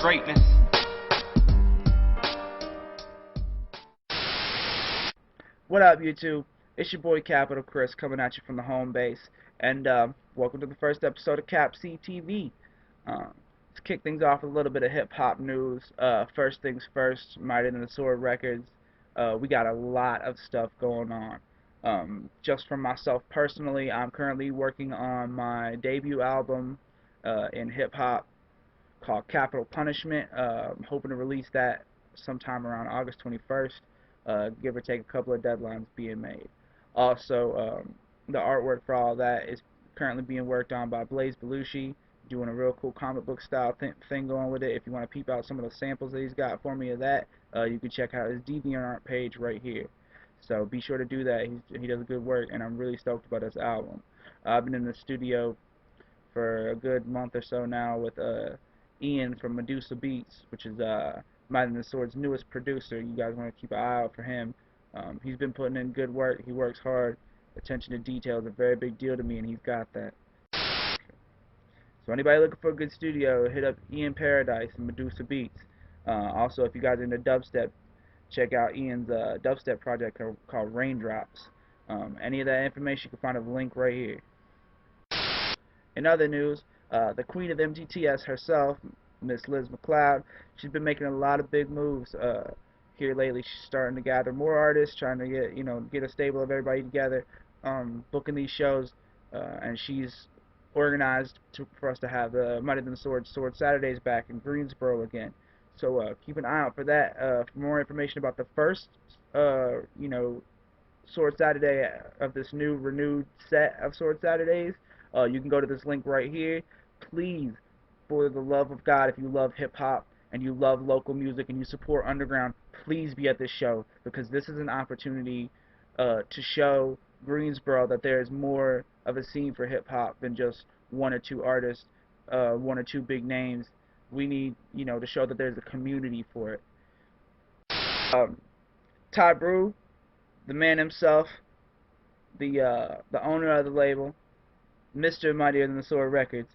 greatness. What up, YouTube? It's your boy Capital Chris coming at you from the home base, and welcome to the first episode of Cap CTV. Let's kick things off with a little bit of hip hop news. First things first, Mighty and the Sword Records. We got a lot of stuff going on. Just from myself personally, I'm currently working on my debut album in hip hop called Capital Punishment. I'm hoping to release that sometime around August 21st. Give or take a couple of deadlines being made. Also, the artwork for all that is currently being worked on by Blaze Belushi, doing a real cool comic book style thing going with it. If you want to peep out some of the samples that he's got for me of that, you can check out his DeviantArt page right here. So be sure to do that. He does good work, and I'm really stoked about this album. I've been in the studio for a good month or so now with Ian from Medusa Beats, which is Mighty and the Sword's newest producer. You guys want to keep an eye out for him. He's been putting in good work. He works hard. Attention to detail is a very big deal to me, and he's got that. So anybody looking for a good studio, hit up Ian Paradise and Medusa Beats. Also, if you guys are into dubstep, check out Ian's dubstep project called Raindrops. Any of that information, you can find a link right here. In other news, the queen of MTTS herself, Miss Liz McLeod, she's been making a lot of big moves here lately. She's starting to gather more artists, trying to get a stable of everybody together, booking these shows, and she's organized for us to have the Mighty Than the Sword Saturdays back in Greensboro again. So keep an eye out for that. For more information about the first, Sword Saturday of this new renewed set of Sword Saturdays, you can go to this link right here. Please, for the love of God, if you love hip-hop and you love local music and you support underground, please be at this show, because this is an opportunity to show Greensboro that there is more of a scene for hip-hop than just one or two artists, one or two big names. We need, to show that there's a community for it. Ty Brew, the man himself, the owner of the label, Mr. Mightier Than the Sword Records,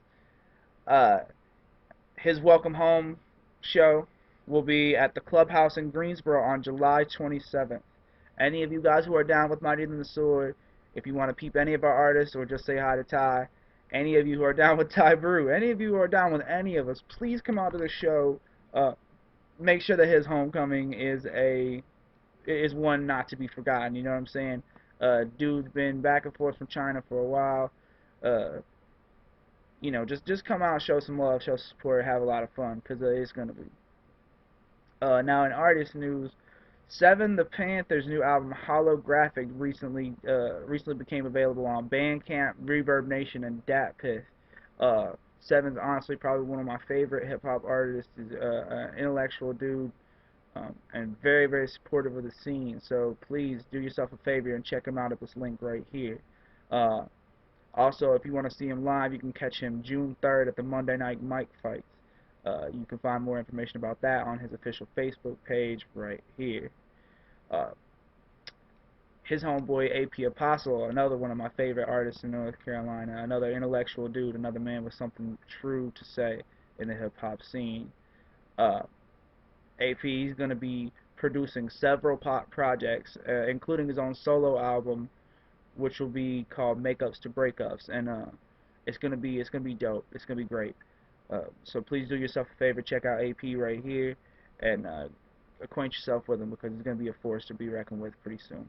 his Welcome Home show will be at the Clubhouse in Greensboro on July 27th. Any of you guys who are down with Mightier Than the Sword, if you want to peep any of our artists or just say hi to Ty, any of you who are down with Ty Brew, any of you who are down with any of us, please come out to the show. Make sure that his homecoming is one not to be forgotten. You know what I'm saying? Dude's been back and forth from China for a while. Just come out, show some love, show support, have a lot of fun, because it's gonna be. Now in artist news, Seven the Panther's new album Holographic recently became available on Bandcamp, Reverb Nation, and DatPiff. Seven's honestly probably one of my favorite hip hop artists. He's an intellectual dude, and very, very supportive of the scene. So please do yourself a favor and check him out at this link right here. Also, if you want to see him live, you can catch him June 3rd at the Monday Night Mike Fights. You can find more information about that on his official Facebook page right here. His homeboy AP Apostle, another one of my favorite artists in North Carolina, another intellectual dude, another man with something true to say in the hip-hop scene. AP, he's going to be producing several pop projects, including his own solo album, which will be called Makeups to Breakups, and it's gonna be dope. It's gonna be great. So please do yourself a favor, check out AP right here, and acquaint yourself with him, because he's gonna be a force to be reckoned with pretty soon.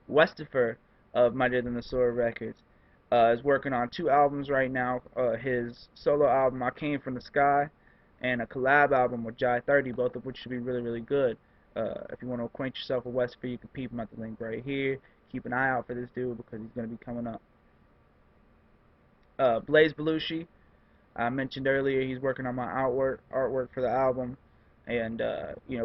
Westifer of Mightier Than the Sword Records is working on 2 albums right now. His solo album I Came From the Sky, and a collab album with Jai 30, both of which should be really, really good. If you want to acquaint yourself with Westifer, you can peep him at the link right here. Keep an eye out for this dude, because he's going to be coming up. Blaze Belushi, I mentioned earlier, he's working on my artwork for the album, and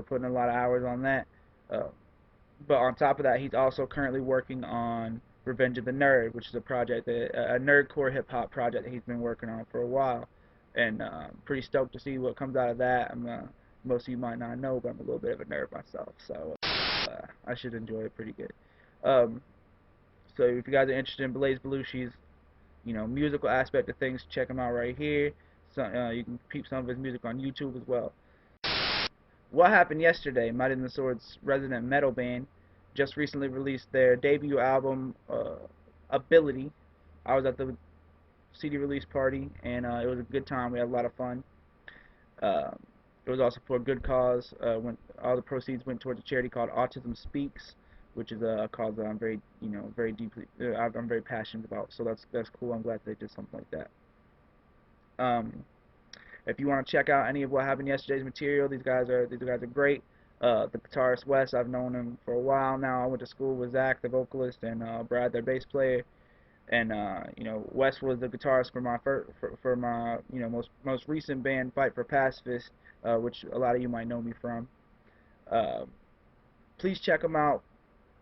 putting a lot of hours on that. But on top of that, he's also currently working on Revenge of the Nerd, which is a project a nerdcore hip hop project that he's been working on for a while, and pretty stoked to see what comes out of that. Most of you might not know, but I'm a little bit of a nerd myself, so I should enjoy it pretty good. So if you guys are interested in Blaze Belushi's, musical aspect of things, check him out right here. So, you can peep some of his music on YouTube as well. What Happened Yesterday, Mighty and the Swords' resident metal band, just recently released their debut album, Ability. I was at the CD release party, and it was a good time. We had a lot of fun. Uh, it was also for a good cause. When all the proceeds went towards a charity called Autism Speaks, which is a cause that I'm very, very deeply, I'm very passionate about. So that's cool. I'm glad they did something like that. Um, if you want to check out any of What Happened Yesterday's material, these guys are great. The guitarist Wes, I've known him for a while now. I went to school with Zach, the vocalist, and Brad, their bass player. And Wes was the guitarist for my for my most recent band, Fight for Pacifist, which a lot of you might know me from. Uh, please check them out,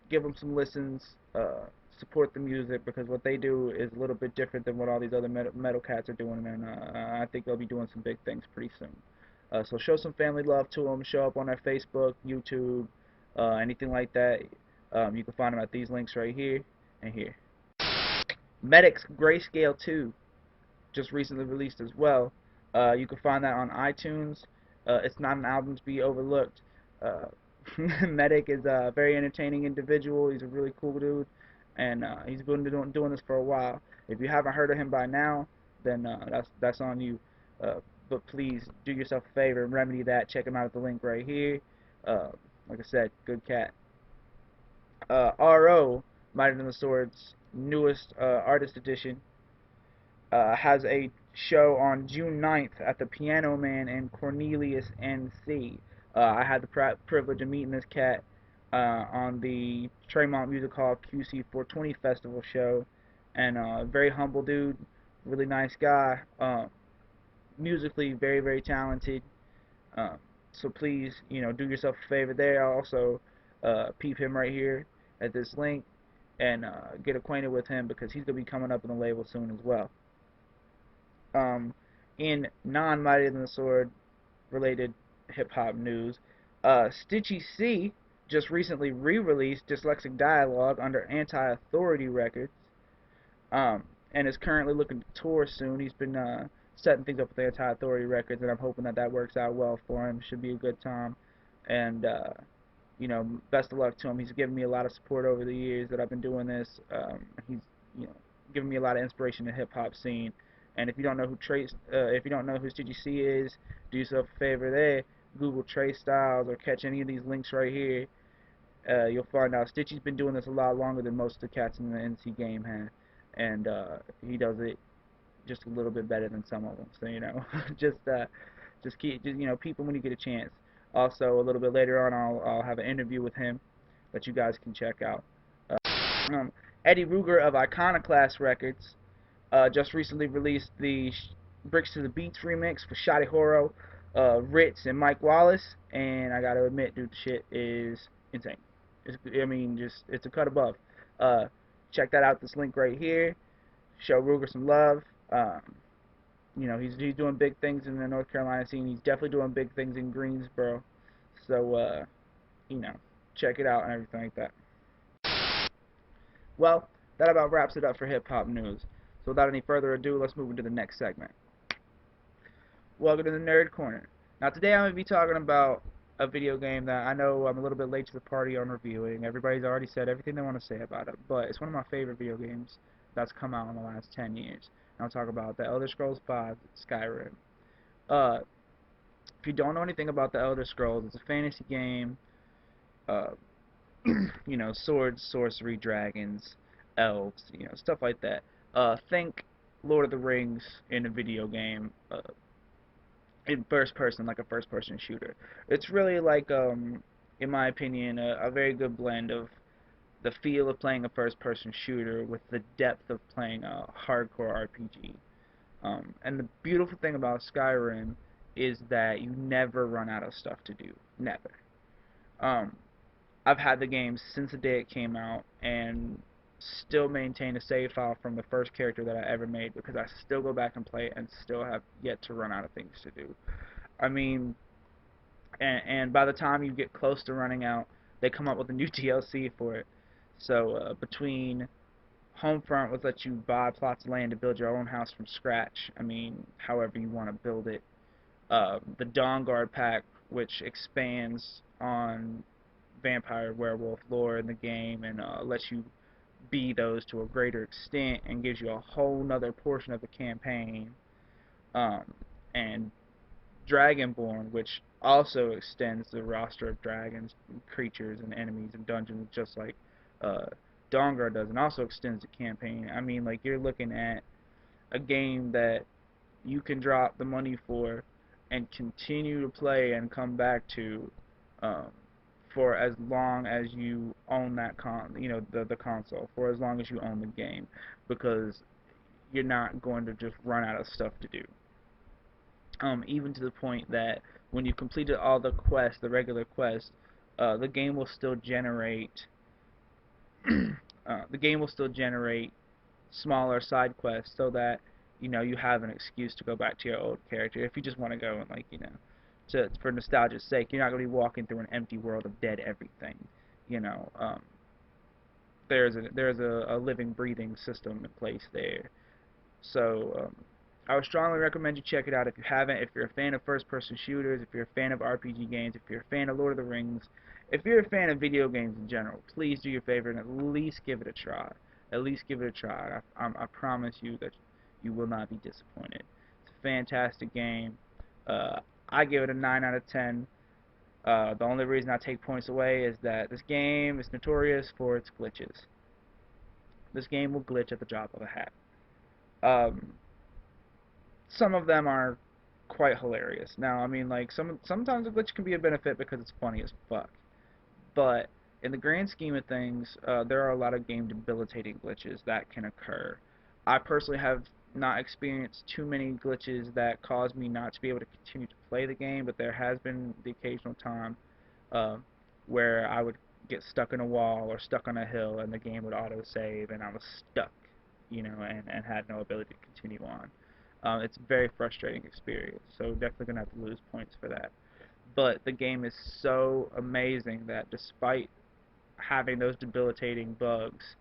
give them some listens, support the music, because what they do is a little bit different than what all these other metal cats are doing, and I think they'll be doing some big things pretty soon. So show some family love to them. Show up on their Facebook, YouTube, anything like that. You can find them at these links right here and here. Medic's Grayscale 2 just recently released as well. You can find that on iTunes. It's not an album to be overlooked. Uh, Medic is a very entertaining individual. He's a really cool dude, and he's been doing this for a while. If you haven't heard of him by now, then that's on you. But please do yourself a favor and remedy that. Check him out at the link right here. Like I said, good cat. RO, Mighty and the Sword's newest artist edition, has a show on June 9th at the Piano Man in Cornelius, NC. I had the privilege of meeting this cat on the Tremont Music Hall QC 420 Festival show, and very humble dude, really nice guy, musically very, very talented. So please, do yourself a favor there. Also, peep him right here at this link, and get acquainted with him, because he's going to be coming up in the label soon as well. In non-Mighty Than the Sword related hip-hop news, Stitchy C just recently re-released Dyslexic Dialogue under Anti-Authority Records, and is currently looking to tour soon. He's been setting things up with Anti-Authority Records, and I'm hoping that works out well for him. Should be a good time, and best of luck to him. He's given me a lot of support over the years that I've been doing this. He's given me a lot of inspiration in the hip hop scene. And if you don't know who Stitchy C is, do yourself a favor there. Google Trey Styles or catch any of these links right here. You'll find out Stitchy's been doing this a lot longer than most of the cats in the NC game have, and he does it just a little bit better than some of them. So just keep peep him when you get a chance. Also, a little bit later on, I'll have an interview with him that you guys can check out. Eddie Ruger of Iconoclast Records just recently released the Bricks to the Beats remix for Shotty Horo, Ritz, and Mike Wallace, and I gotta admit, dude, the shit is insane. It's a cut above. Check that out. This link right here. Show Ruger some love. He's doing big things in the North Carolina scene. He's definitely doing big things in Greensboro. So check it out and everything like that. Well, that about wraps it up for hip hop news. So without any further ado, let's move into the next segment. Welcome to the Nerd Corner. Now today I'm going to be talking about a video game that I know I'm a little bit late to the party on reviewing. Everybody's already said everything they want to say about it, but it's one of my favorite video games that's come out in the last 10 years. And I'll talk about The Elder Scrolls V: Skyrim. If you don't know anything about The Elder Scrolls, it's a fantasy game. Swords, sorcery, dragons, elves, stuff like that. Think Lord of the Rings in a video game, in first person, like a first person shooter. It's really like, in my opinion, a very good blend of the feel of playing a first person shooter with the depth of playing a hardcore RPG. And the beautiful thing about Skyrim is that you never run out of stuff to do. Never. I've had the game since the day it came out, and still maintain a save file from the first character that I ever made, because I still go back and play it and still have yet to run out of things to do. And by the time you get close to running out, they come up with a new DLC for it. So between Homefront would let you buy plots of land to build your own house from scratch. I mean, however you want to build it. The Dawnguard pack, which expands on vampire werewolf lore in the game and lets you be those to a greater extent and gives you a whole nother portion of the campaign. And Dragonborn, which also extends the roster of dragons, creatures, and enemies and dungeons, just like uh, Dawnguard does, and also extends the campaign. I mean, like, you're looking at a game that you can drop the money for and continue to play and come back to um, for as long as you own that the console, for as long as you own the game, because you're not going to just run out of stuff to do. Even to the point that when you completed all the quests, the regular quests, the game will still generate the game will still generate smaller side quests so that you have an excuse to go back to your old character if you just want to go and for nostalgia's sake. You're not going to be walking through an empty world of dead everything. You know, there's a living, breathing system in place there. So I would strongly recommend you check it out if you haven't. If you're a fan of first-person shooters, if you're a fan of RPG games, if you're a fan of Lord of the Rings, if you're a fan of video games in general, please do your favor and at least give it a try. At least give it a try. I promise you that you will not be disappointed. It's a fantastic game. I give it a 9 out of 10. The only reason I take points away is that this game is notorious for its glitches. This game will glitch at the drop of a hat. Um, some of them are quite hilarious. Now, I mean, like sometimes a glitch can be a benefit because it's funny as fuck. But in the grand scheme of things, there are a lot of game debilitating glitches that can occur. I personally have not experienced too many glitches that cause me not to be able to continue to play the game, but there has been the occasional time uh, where I would get stuck in a wall or stuck on a hill and the game would auto-save and I was stuck, and had no ability to continue on. It's a very frustrating experience, so definitely going to have to lose points for that. But the game is so amazing that despite having those debilitating bugs,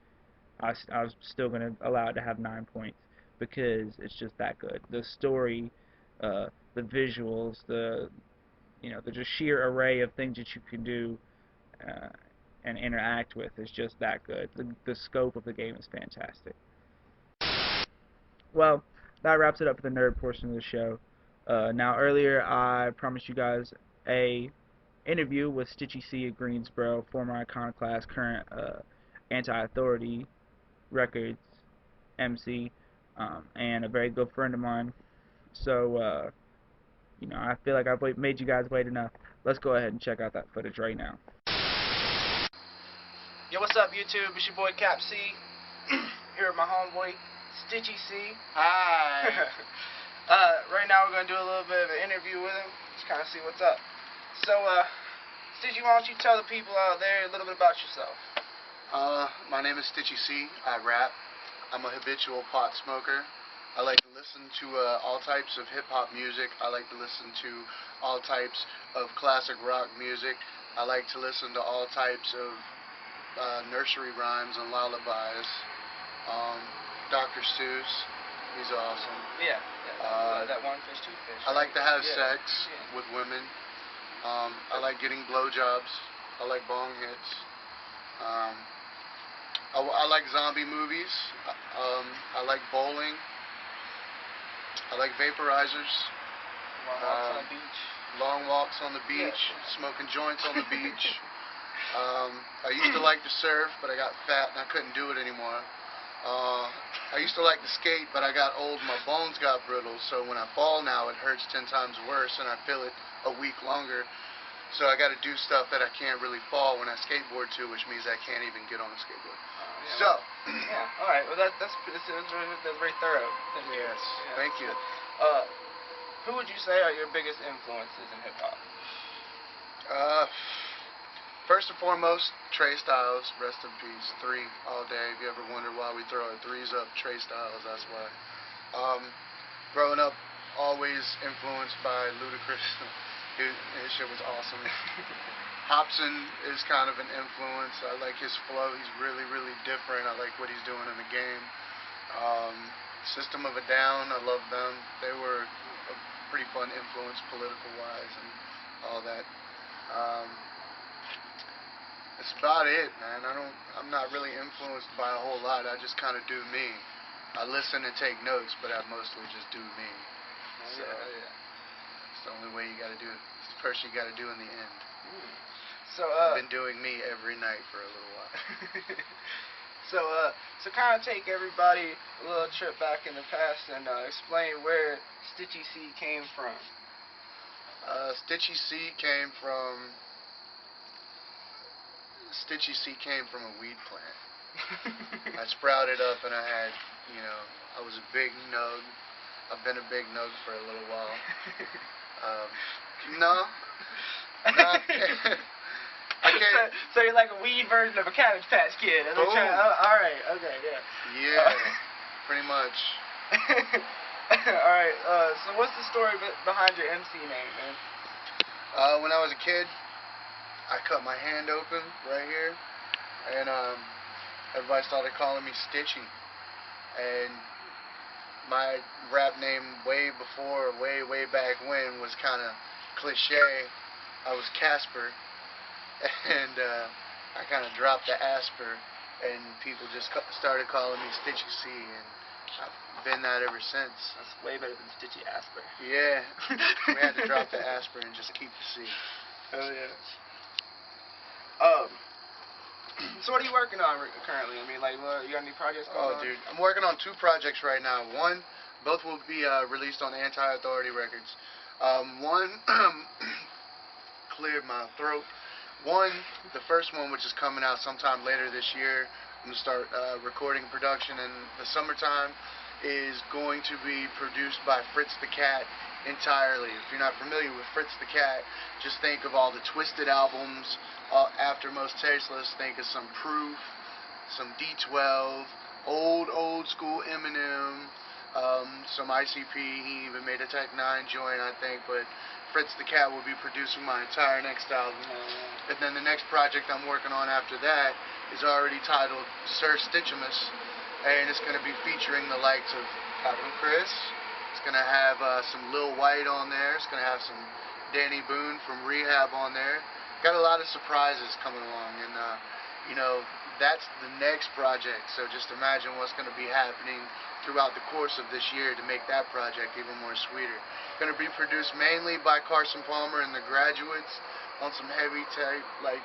I was still going to allow it to have 9 points because it's just that good. The story, the visuals, the just sheer array of things that you can do uh, and interact with is just that good. The scope of the game is fantastic. Well, that wraps it up for the nerd portion of the show. Now, earlier I promised you guys a interview with Stitchy C of Greensboro, former Iconoclast, current Anti-Authority Records MC, and a very good friend of mine. So, I feel like I've made you guys wait enough. Let's go ahead and check out that footage right now. Yo, what's up, YouTube? It's your boy Cap C, here with my homeboy Stitchy C. Hi. Right now we're going to do a little bit of an interview with him, just kind of see what's up. So, Stitchy, why don't you tell the people out there a little bit about yourself? My name is Stitchy C. I rap. I'm a habitual pot smoker. I like to listen to all types of hip-hop music. I like to listen to all types of classic rock music. I like to listen to all types of nursery rhymes and lullabies. Dr. Seuss, he's awesome. Yeah. That one fish, two fish. I like to have sex with women. I like getting blowjobs. I like bong hits. I like zombie movies. I like bowling. I like vaporizers. Long walks on the beach. Long walks on the beach. Smoking joints on the beach. I used to like to surf, but I got fat and I couldn't do it anymore. I used to like to skate, but I got old and my bones got brittle, so when I fall now it hurts 10 times worse and I feel it a week longer. So I got to do stuff that I can't really fall when I skateboard too, which means I can't even get on a skateboard. All right. Well, that's very thorough. Yes. Thank you. Who would you say are your biggest influences in hip hop? First and foremost, Trey Styles, rest in peace. 3 all day. If you ever wonder why we throw our 3s up, Trey Styles, that's why. Growing up, always influenced by Ludacris. Dude, his shit was awesome. Hobson is kind of an influence. I like his flow. He's really, really different. I like what he's doing in the game. System of a Down, I love them. They were a pretty fun influence political-wise and all that. That's about it, man. I'm not really influenced by a whole lot. I just kind of do me. I listen and take notes, but I mostly just do me. So it's the only way you got to do it. It's the person you got to do in the end. So I've been doing me every night for a little while. So kind of take everybody a little trip back in the past and explain where Stitchy C came from. Stitchy C came from a weed plant. I sprouted up and I had, I was a big nug. I've been a big nug for a little while. No. So you're like a weed version of a Cabbage Patch Kid. And alright, okay, yeah. Yeah, pretty much. Alright, so what's the story behind your MC name, man? When I was a kid, I cut my hand open right here, and everybody started calling me Stitchy. And my rap name way back when was kind of cliche. I was Casper. And I kind of dropped the Asper, and people just started calling me Stitchy C, and I've been that ever since. That's way better than Stitchy Asper. Yeah, we had to drop the Asper and just keep the C. Oh yeah. So what are you working on currently? I mean, like, you got any projects going on? Oh, dude, I'm working on 2 projects right now. Both will be released on Anti-Authority Records. One cleared my throat. The first one, which is coming out sometime later this year, I'm going to start recording production in the summertime, is going to be produced by Fritz the Cat entirely. If you're not familiar with Fritz the Cat, just think of all the Twisted albums. After Most Tasteless, think of some Proof, some D12, old school Eminem, some ICP. He even made a Tech 9 joint, I think, but Fritz the Cat will be producing my entire next album. And then the next project I'm working on after that is already titled Sir Stitchimus, and it's going to be featuring the likes of Captain Chris. It's going to have some Lil White on there. It's going to have some Danny Boone from Rehab on there. Got a lot of surprises coming along, and that's the next project. So just imagine what's going to be happening throughout the course of this year to make that project even more sweeter. Going to be produced mainly by Carson Palmer and the Graduates on some heavy type, like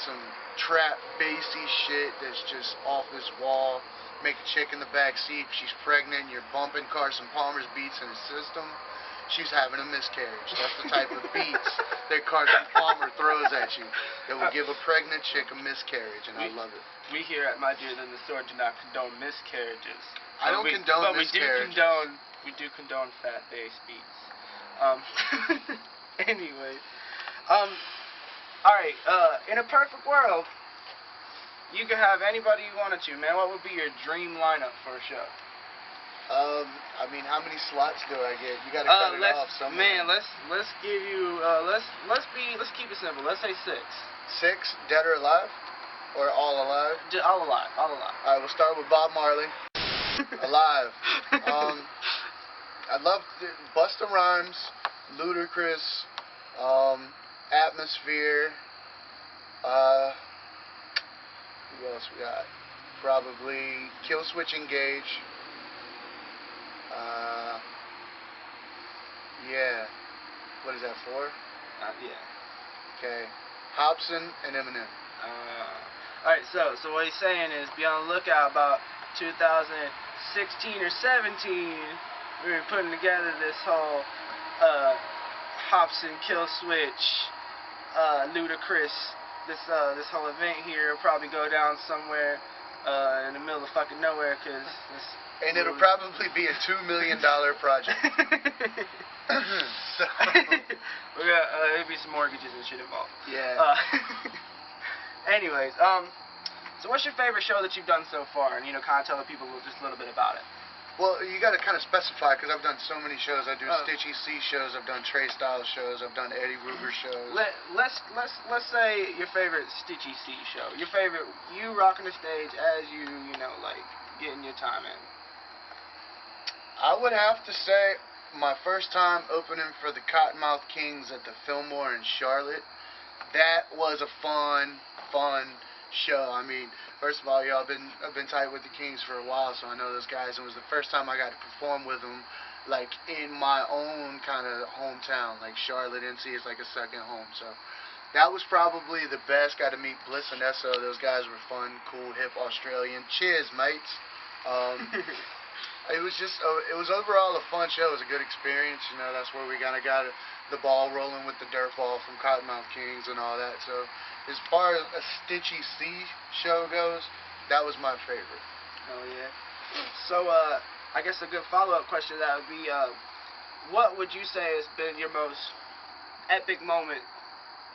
some trap bassy shit that's just off this wall. Make a chick in the back seat. She's pregnant. You're bumping Carson Palmer's beats in the system. She's having a miscarriage. That's the type of beats that Carson Palmer throws at you that will give a pregnant chick a miscarriage, and I love it. We here at My Dude in the Store do not condone miscarriages. I don't condone miscarriages. We do condone fat bass beats. Anyway. Alright, in a perfect world, you could have anybody you wanted to, man. What would be your dream lineup for a show? I mean, how many slots do I get? You gotta cut it off somewhere. Man, let's give you let's keep it simple. Let's say 6. 6, dead or alive? Or all alive? All alive. Alright, we'll start with Bob Marley. Alive. I'd love Busta Rhymes, Ludacris, Atmosphere. Who else we got? Probably Killswitch Engage. Yeah. What is that, 4? Yeah. Okay. Hobson and Eminem. Alright, so what he's saying is be on the lookout about 2016 or 17. We were putting together this whole Hobson, Killswitch, Ludacris, this whole event here. It'll probably go down somewhere in the middle of fucking nowhere, cause and it'll probably be a $2 million project. So there'll be some mortgages and shit involved. Yeah. Anyways, so what's your favorite show that you've done so far? And kind of tell the people just a little bit about it. Well, you got to kind of specify because I've done so many shows. I do Oh. Stitchy C shows. I've done Trey Styles shows. I've done Eddie Ruger shows. Let's say your favorite Stitchy C show. Your favorite, you rocking the stage as you know, like getting your time in. I would have to say my first time opening for the Cottonmouth Kings at the Fillmore in Charlotte. That was a fun show. I mean, first of all, I've been tight with the Kings for a while, so I know those guys. It was the first time I got to perform with them, like in my own kind of hometown. Like Charlotte, NC is like a second home. So that was probably the best. Got to meet Bliss and Esso. Those guys were fun, cool, hip Australian. Cheers, mates. It was just, it was overall a fun show. It was a good experience. You know, that's where we kind of got the ball rolling with the dirt ball from Cottonmouth Kings and all that. So as far as a Stitchy C show goes, that was my favorite. Oh yeah. So I guess a good follow-up question to that would be, what would you say has been your most epic moment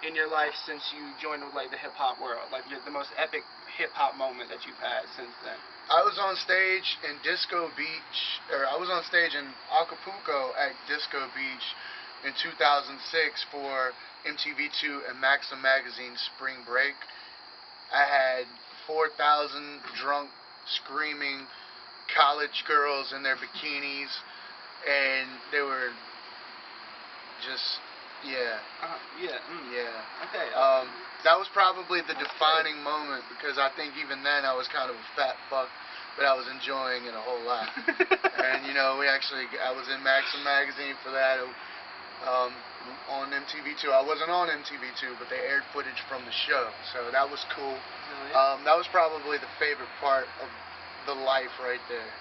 in your life since you joined like the hip hop world? Like the most epic hip hop moment that you've had since then? I was on stage in Disco Beach, or I was on stage in Acapulco at Disco Beach in 2006 for MTV2 and Maxim Magazine Spring Break. I had 4,000 drunk, screaming college girls in their bikinis, and they were just, yeah. Yeah. Yeah. Okay. That was probably the defining moment because I think even then I was kind of a fat fuck, but I was enjoying it a whole lot. And you know, I was in Maxim Magazine for that. On MTV2. I wasn't on MTV2, but they aired footage from the show, so that was cool. Oh, yeah. That was probably the favorite part of the life right there.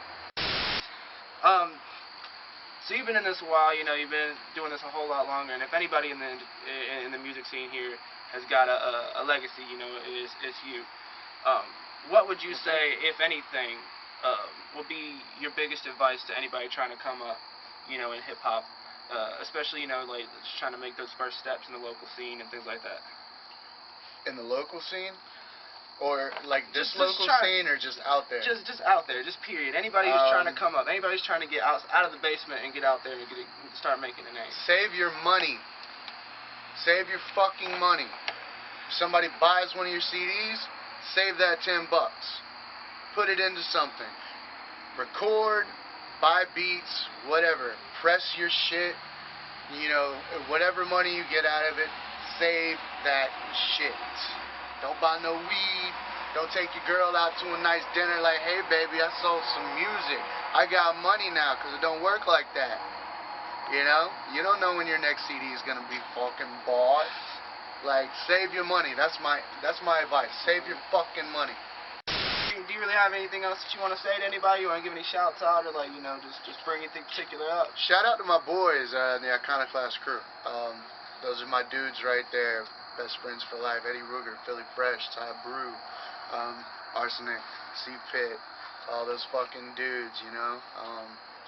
So you've been in this a while, you know, you've been doing this a whole lot longer, and if anybody in the music scene here has got a legacy, you know, it's you. What would you say, if anything, would be your biggest advice to anybody trying to come up, you know, in hip hop, especially, you know, like just trying to make those first steps in the local scene and things like that? In the local scene? Or like this Just local scene, or just out there? Just out there, just period. Anybody who's trying to come up, anybody's trying to get out of the basement and get out there and start making a name. Save your money. Save your fucking money. If somebody buys one of your CDs, save that $10. Put it into something. Record, buy beats, whatever. Press your shit. You know, whatever money you get out of it, save that shit. Don't buy no weed. Don't take your girl out to a nice dinner like, hey baby, I sold some music. I got money now, because it don't work like that. You know? You don't know when your next CD is going to be fucking bought. Like, save your money. That's my advice. Save your fucking money. Do you really have anything else that you want to say to anybody? You want to give any shouts out, or like, you know, just bring anything particular up? Shout out to my boys in the Iconoclast crew. Those are my dudes right there. Best friends for life. Eddie Ruger, Philly Fresh, Ty Brew, Arsenic, C-Pit, all those fucking dudes, you know.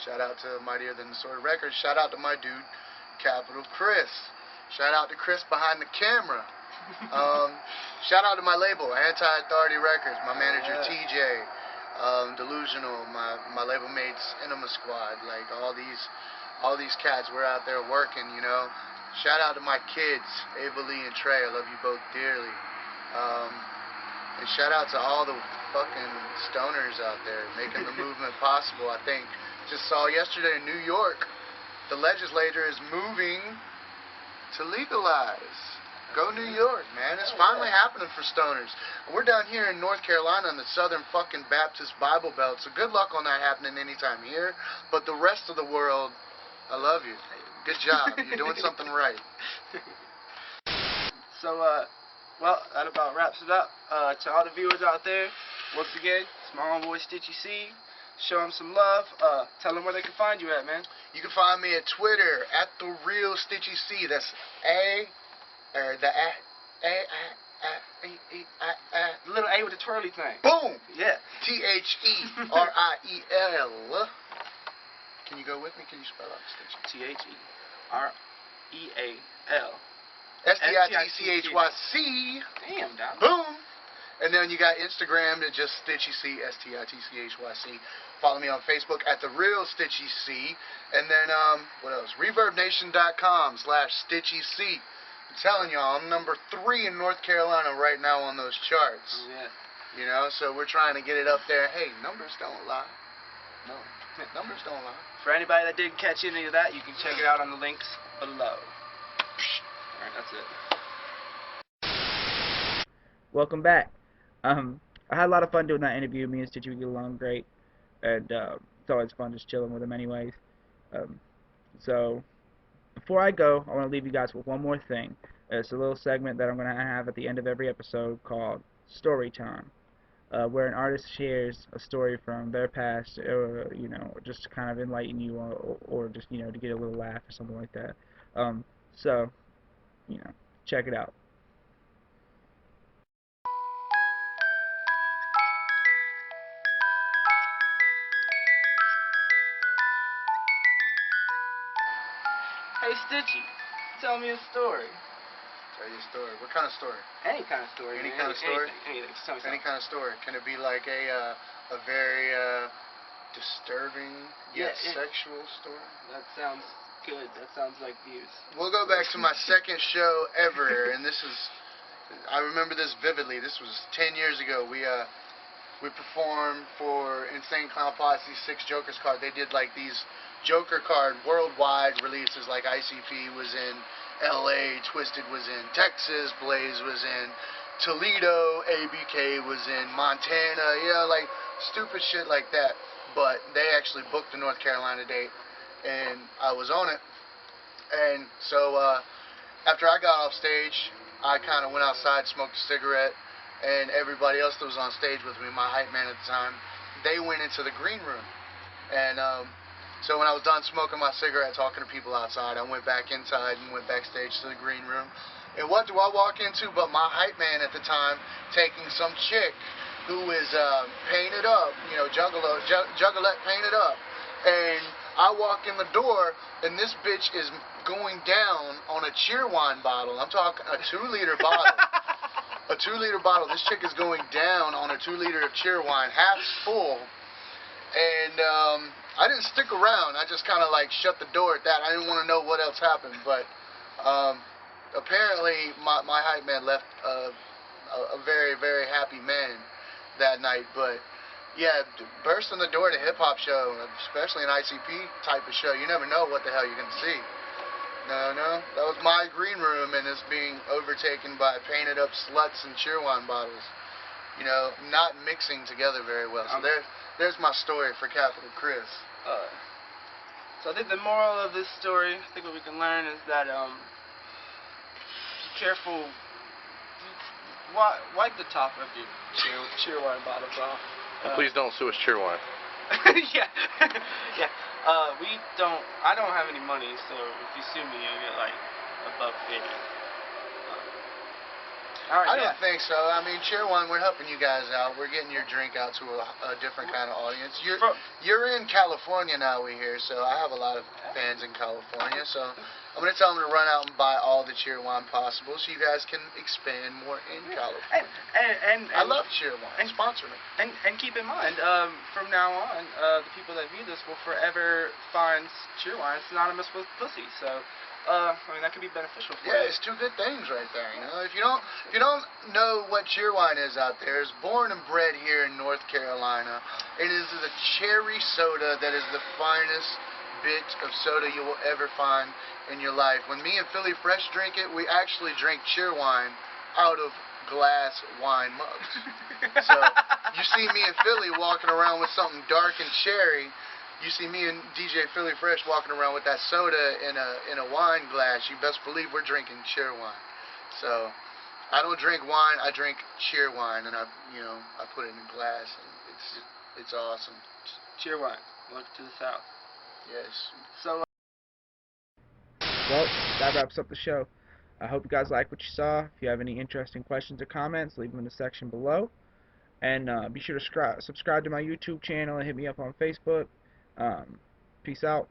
Shout out to Mightier Than the Sword Records. Shout out to my dude, Capital Chris. Shout out to Chris behind the camera. Shout out to my label, Anti-Authority Records, my manager TJ, Delusional, my label mates, Enema Squad, like all these cats, we're out there working, you know. Shout out to my kids, Ava Lee and Trey. I love you both dearly. And shout out to all the fucking stoners out there making the movement possible. I think, just saw yesterday in New York, the legislature is moving to legalize. Go New York, man. It's finally happening for stoners. We're down here in North Carolina in the Southern fucking Baptist Bible Belt, so good luck on that happening anytime here. But the rest of the world, I love you. Good job. You're doing something right. So, well, that about wraps it up. To all the viewers out there, once again, it's my homeboy Stitchy C. Show them some love. Tell them where they can find you at, man. You can find me at Twitter, at the real Stitchy C. That's The little A with the twirly thing. Boom! Yeah. THEREL. Can you go with me? Can you spell out Stitchy? THEREL. STITCHYC. Damn, dog. Boom! And then you got Instagram, it's just Stitchy C, STITCHYC. Follow me on Facebook at The Real Stitchy C. And then, what else? ReverbNation.com/StitchyC. I'm telling y'all, I'm number 3 in North Carolina right now on those charts. Oh, yeah. You know, so we're trying to get it up there. Hey, numbers don't lie. No, numbers don't lie. For anybody that didn't catch any of that, you can check it out on the links below. Alright, that's it. Welcome back. I had a lot of fun doing that interview. Me and Stitchy, we get along great, and it's always fun just chilling with him anyways. So before I go, I want to leave you guys with one more thing. It's a little segment that I'm going to have at the end of every episode called Story Time, where an artist shares a story from their past, or you know, just to kind of enlighten you, or just, you know, to get a little laugh or something like that. So, you know, check it out. Hey, Stitchy, tell me a story. Tell you a story. What kind of story? Any kind of story. Any man. kind of story? Anything. Just tell me Any something. kind of story. Can it be like a very disturbing yet sexual story? That sounds good. That sounds like views. We'll go back to my second show ever, and this is, I remember this vividly. This was 10 years ago. We performed for Insane Clown Posse's 6 Jokers card. They did like these Joker card worldwide releases, like ICP was in LA, Twisted was in Texas, Blaze was in Toledo, ABK was in Montana, yeah, like stupid shit like that. But they actually booked the North Carolina date, and I was on it. And so after I got off stage, I kind of went outside, smoked a cigarette, and everybody else that was on stage with me, my hype man at the time, they went into the green room. And so when I was done smoking my cigarette, talking to people outside, I went back inside and went backstage to the green room. And what do I walk into but my hype man at the time taking some chick who is painted up, you know, juggalette painted up. And I walk in the door, and this bitch is going down on a Cheerwine bottle. I'm talking a 2-liter bottle. A 2-liter bottle. This chick is going down on a 2-liter of Cheerwine, half full. And I didn't stick around. I just kind of like shut the door at that. I didn't want to know what else happened. But apparently my hype man left a very, very happy man that night. But yeah, bursting the door to a hip-hop show, especially an ICP type of show, you never know what the hell you're going to see. No, that was my green room, and it's being overtaken by painted-up sluts and Cheerwine bottles. You know, not mixing together very well. So there's my story for Capital Chris. So I think the moral of this story, I think what we can learn is that be careful. Wipe the top of your Cheerwine bottles off. Please don't sue us, Cheerwine. Yeah. Yeah. I don't have any money, so if you sue me, you'll get like $1.50. I don't think so. I mean, Cheerwine, we're helping you guys out. We're getting your drink out to a different kind of audience. You're in California now, we hear, so I have a lot of fans in California. So I'm going to tell them to run out and buy all the Cheerwine possible so you guys can expand more in California. And I love Cheerwine. Sponsor me. And keep in mind, from now on, the people that view this will forever find Cheerwine synonymous with pussy. So I mean, that could be beneficial for you. Yeah, it's 2 good things right there. You know, if you don't know what Cheerwine is out there, it's born and bred here in North Carolina. It is a cherry soda that is the finest bit of soda you will ever find in your life. When me and Philly Fresh drink it, we actually drink Cheerwine out of glass wine mugs. So you see me and Philly walking around with something dark and cherry. You see me and DJ Philly Fresh walking around with that soda in a wine glass. You best believe we're drinking Cheerwine. So I don't drink wine. I drink Cheerwine, and I put it in a glass, and it's awesome. Cheerwine. Welcome to the South. Yes. So. Well, that wraps up the show. I hope you guys like what you saw. If you have any interesting questions or comments, leave them in the section below. And be sure to subscribe to my YouTube channel and hit me up on Facebook. Peace out.